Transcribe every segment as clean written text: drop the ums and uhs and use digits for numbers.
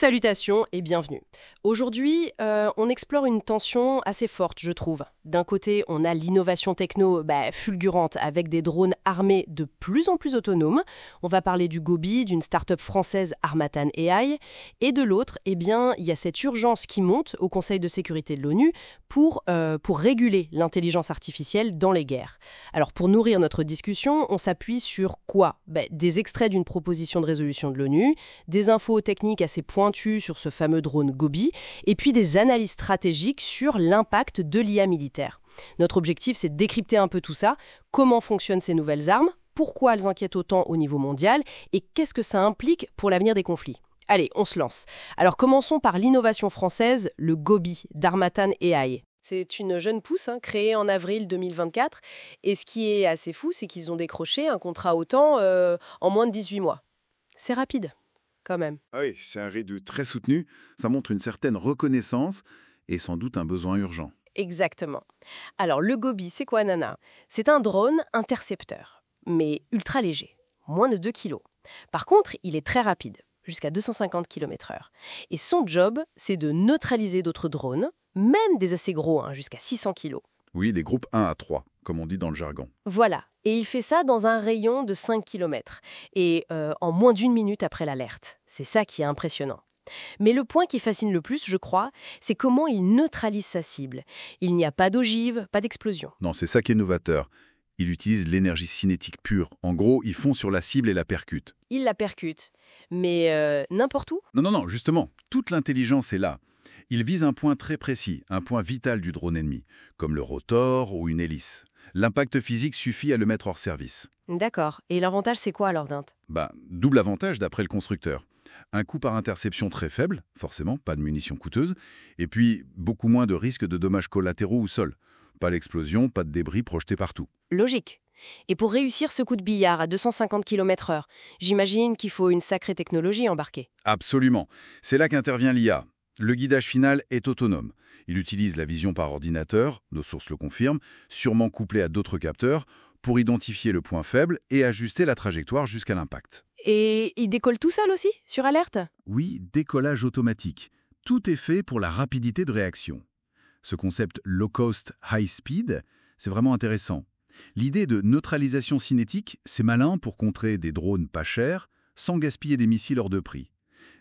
Salutations et bienvenue. Aujourd'hui, on explore une tension assez forte, je trouve. D'un côté, on a l'innovation techno fulgurante avec des drones armés de plus en plus autonomes. On va parler du Gobi, d'une start-up française Harmattan AI. Et de l'autre, il y a cette urgence qui monte au Conseil de sécurité de l'ONU pour réguler l'intelligence artificielle dans les guerres. Alors, pour nourrir notre discussion, on s'appuie sur quoi ? Des extraits d'une proposition de résolution de l'ONU, des infos techniques assez pointues sur ce fameux drone Gobi, et puis des analyses stratégiques sur l'impact de l'IA militaire. Notre objectif, c'est de décrypter un peu tout ça, comment fonctionnent ces nouvelles armes, pourquoi elles inquiètent autant au niveau mondial, et qu'est-ce que ça implique pour l'avenir des conflits. Allez, on se lance. Alors commençons par l'innovation française, le Gobi d'Harmattan AI. C'est une jeune pousse créée en avril 2024, et ce qui est assez fou, c'est qu'ils ont décroché un contrat autant en moins de 18 mois. C'est rapide. Quand même. Ah oui, c'est un rythme très soutenu, ça montre une certaine reconnaissance et sans doute un besoin urgent. Exactement. Alors le Gobi, c'est quoi Nana ? C'est un drone intercepteur, mais ultra léger, moins de 2 kg. Par contre, il est très rapide, jusqu'à 250 km/h. Et son job, c'est de neutraliser d'autres drones, même des assez gros, jusqu'à 600 kg. Oui, les groupes 1 à 3, comme on dit dans le jargon. Voilà, et il fait ça dans un rayon de 5 km, et en moins d'1 minute après l'alerte. C'est ça qui est impressionnant. Mais le point qui fascine le plus, je crois, c'est comment il neutralise sa cible. Il n'y a pas d'ogive, pas d'explosion. Non, c'est ça qui est novateur. Il utilise l'énergie cinétique pure. En gros, il fond sur la cible et la percute. Il la percute, mais n'importe où ? Non, justement, toute l'intelligence est là. Il vise un point très précis, un point vital du drone ennemi, comme le rotor ou une hélice. L'impact physique suffit à le mettre hors service. D'accord. Et l'avantage, c'est quoi alors, Dinte ? Double avantage d'après le constructeur. Un coût par interception très faible, forcément, pas de munitions coûteuses, et puis beaucoup moins de risques de dommages collatéraux au sol. Pas l'explosion, pas de débris projetés partout. Logique. Et pour réussir ce coup de billard à 250 km/h, j'imagine qu'il faut une sacrée technologie embarquée. Absolument. C'est là qu'intervient l'IA. Le guidage final est autonome. Il utilise la vision par ordinateur, nos sources le confirment, sûrement couplé à d'autres capteurs, pour identifier le point faible et ajuster la trajectoire jusqu'à l'impact. Et il décolle tout seul aussi, sur alerte ? Oui, décollage automatique. Tout est fait pour la rapidité de réaction. Ce concept low-cost, high-speed, c'est vraiment intéressant. L'idée de neutralisation cinétique, c'est malin pour contrer des drones pas chers, sans gaspiller des missiles hors de prix.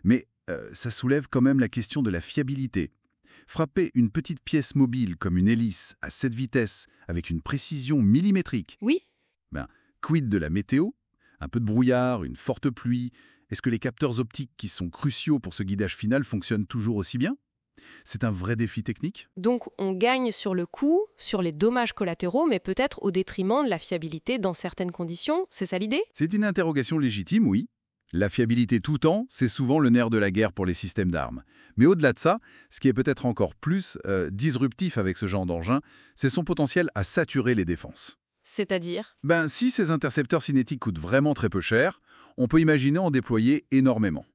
Mais ça soulève quand même la question de la fiabilité. Frapper une petite pièce mobile comme une hélice à cette vitesse, avec une précision millimétrique. Oui. Quid de la météo ? Un peu de brouillard, une forte pluie. Est-ce que les capteurs optiques qui sont cruciaux pour ce guidage final fonctionnent toujours aussi bien ? C'est un vrai défi technique. Donc on gagne sur le coût, sur les dommages collatéraux, mais peut-être au détriment de la fiabilité dans certaines conditions. C'est ça l'idée ? C'est une interrogation légitime, oui. La fiabilité tout temps, c'est souvent le nerf de la guerre pour les systèmes d'armes. Mais au-delà de ça, ce qui est peut-être encore plus disruptif avec ce genre d'engin, c'est son potentiel à saturer les défenses. C'est-à-dire ? Si ces intercepteurs cinétiques coûtent vraiment très peu cher, on peut imaginer en déployer énormément.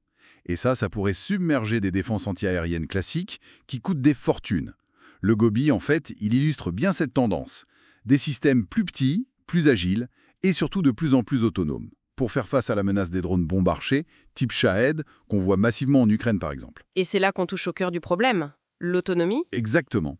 Et ça pourrait submerger des défenses antiaériennes classiques qui coûtent des fortunes. Le Gobi, en fait, il illustre bien cette tendance. Des systèmes plus petits, plus agiles et surtout de plus en plus autonomes, pour faire face à la menace des drones bombarchés, type Shahed, qu'on voit massivement en Ukraine par exemple. Et c'est là qu'on touche au cœur du problème, l'autonomie ? Exactement.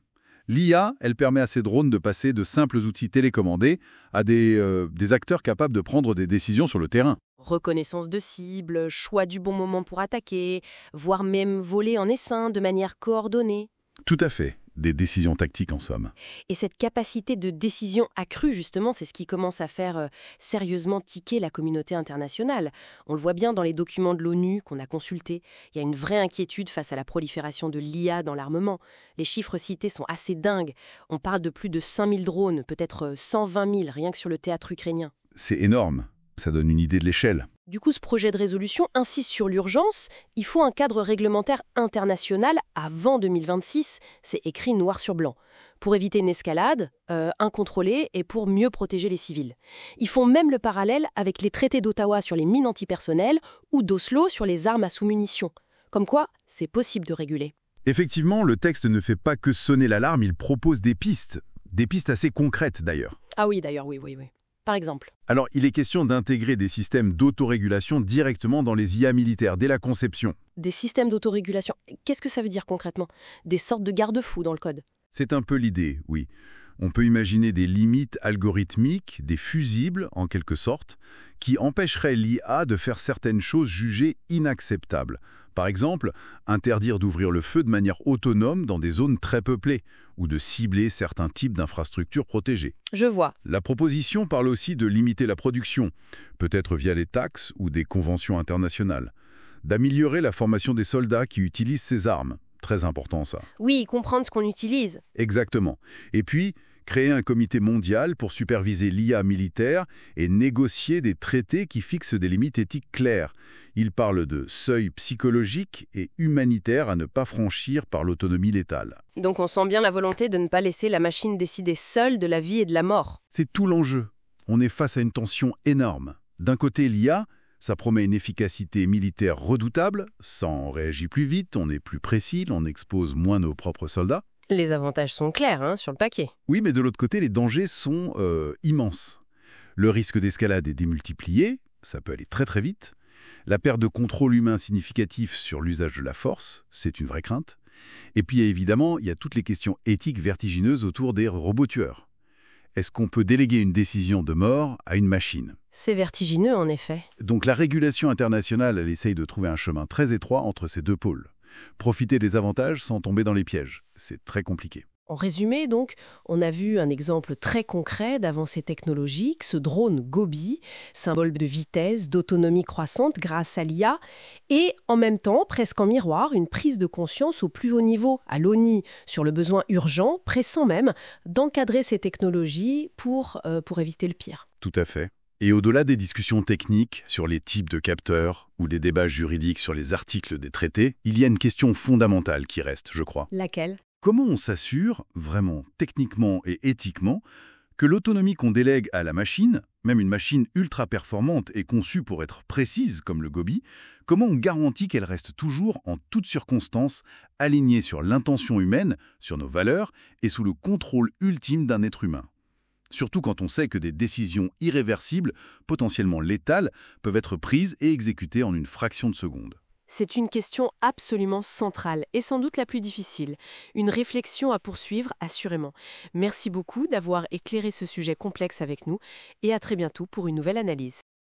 L'IA, elle permet à ces drones de passer de simples outils télécommandés à des acteurs capables de prendre des décisions sur le terrain. Reconnaissance de cible, choix du bon moment pour attaquer, voire même voler en essaim de manière coordonnée. Tout à fait. Des décisions tactiques en somme. Et cette capacité de décision accrue, justement, c'est ce qui commence à faire sérieusement tiquer la communauté internationale. On le voit bien dans les documents de l'ONU qu'on a consultés. Il y a une vraie inquiétude face à la prolifération de l'IA dans l'armement. Les chiffres cités sont assez dingues. On parle de plus de 5000 drones, peut-être 120 000, rien que sur le théâtre ukrainien. C'est énorme. Ça donne une idée de l'échelle. Du coup, ce projet de résolution insiste sur l'urgence. Il faut un cadre réglementaire international avant 2026, c'est écrit noir sur blanc, pour éviter une escalade incontrôlée et pour mieux protéger les civils. Ils font même le parallèle avec les traités d'Ottawa sur les mines antipersonnelles ou d'Oslo sur les armes à sous-munitions. Comme quoi, c'est possible de réguler. Effectivement, le texte ne fait pas que sonner l'alarme, il propose des pistes assez concrètes d'ailleurs. Ah oui, d'ailleurs, oui. par exemple? Alors, il est question d'intégrer des systèmes d'autorégulation directement dans les IA militaires, dès la conception. Des systèmes d'autorégulation. Qu'est-ce que ça veut dire concrètement? Des sortes de garde-fous dans le code? C'est un peu l'idée, oui. On peut imaginer des limites algorithmiques, des fusibles, en quelque sorte, qui empêcheraient l'IA de faire certaines choses jugées inacceptables. Par exemple, interdire d'ouvrir le feu de manière autonome dans des zones très peuplées, ou de cibler certains types d'infrastructures protégées. Je vois. La proposition parle aussi de limiter la production, peut-être via les taxes ou des conventions internationales, d'améliorer la formation des soldats qui utilisent ces armes. Très important, ça. Oui, comprendre ce qu'on utilise. Exactement. Et puis, créer un comité mondial pour superviser l'IA militaire et négocier des traités qui fixent des limites éthiques claires. Il parle de seuils psychologiques et humanitaires à ne pas franchir par l'autonomie létale. Donc on sent bien la volonté de ne pas laisser la machine décider seule de la vie et de la mort. C'est tout l'enjeu. On est face à une tension énorme. D'un côté, l'IA, ça promet une efficacité militaire redoutable. Ça en réagit plus vite, on est plus précis, on expose moins nos propres soldats. Les avantages sont clairs, hein, sur le paquet. Oui, mais de l'autre côté, les dangers sont immenses. Le risque d'escalade est démultiplié, ça peut aller très très vite. La perte de contrôle humain significatif sur l'usage de la force, c'est une vraie crainte. Et puis évidemment, il y a toutes les questions éthiques vertigineuses autour des robots tueurs. Est-ce qu'on peut déléguer une décision de mort à une machine? C'est vertigineux, en effet. Donc la régulation internationale, elle essaye de trouver un chemin très étroit entre ces deux pôles. Profiter des avantages sans tomber dans les pièges. C'est très compliqué. En résumé, donc, on a vu un exemple très concret d'avancée technologique, ce drone Gobi, symbole de vitesse, d'autonomie croissante grâce à l'IA, et en même temps, presque en miroir, une prise de conscience au plus haut niveau, à l'ONU, sur le besoin urgent, pressant même, d'encadrer ces technologies pour éviter le pire. Tout à fait. Et au-delà des discussions techniques sur les types de capteurs ou des débats juridiques sur les articles des traités, il y a une question fondamentale qui reste, je crois. Laquelle? Comment on s'assure, vraiment techniquement et éthiquement, que l'autonomie qu'on délègue à la machine, même une machine ultra performante et conçue pour être précise comme le Gobi, comment on garantit qu'elle reste toujours, en toutes circonstances, alignée sur l'intention humaine, sur nos valeurs et sous le contrôle ultime d'un être humain? Surtout quand on sait que des décisions irréversibles, potentiellement létales, peuvent être prises et exécutées en une fraction de seconde. C'est une question absolument centrale et sans doute la plus difficile. Une réflexion à poursuivre, assurément. Merci beaucoup d'avoir éclairé ce sujet complexe avec nous et à très bientôt pour une nouvelle analyse.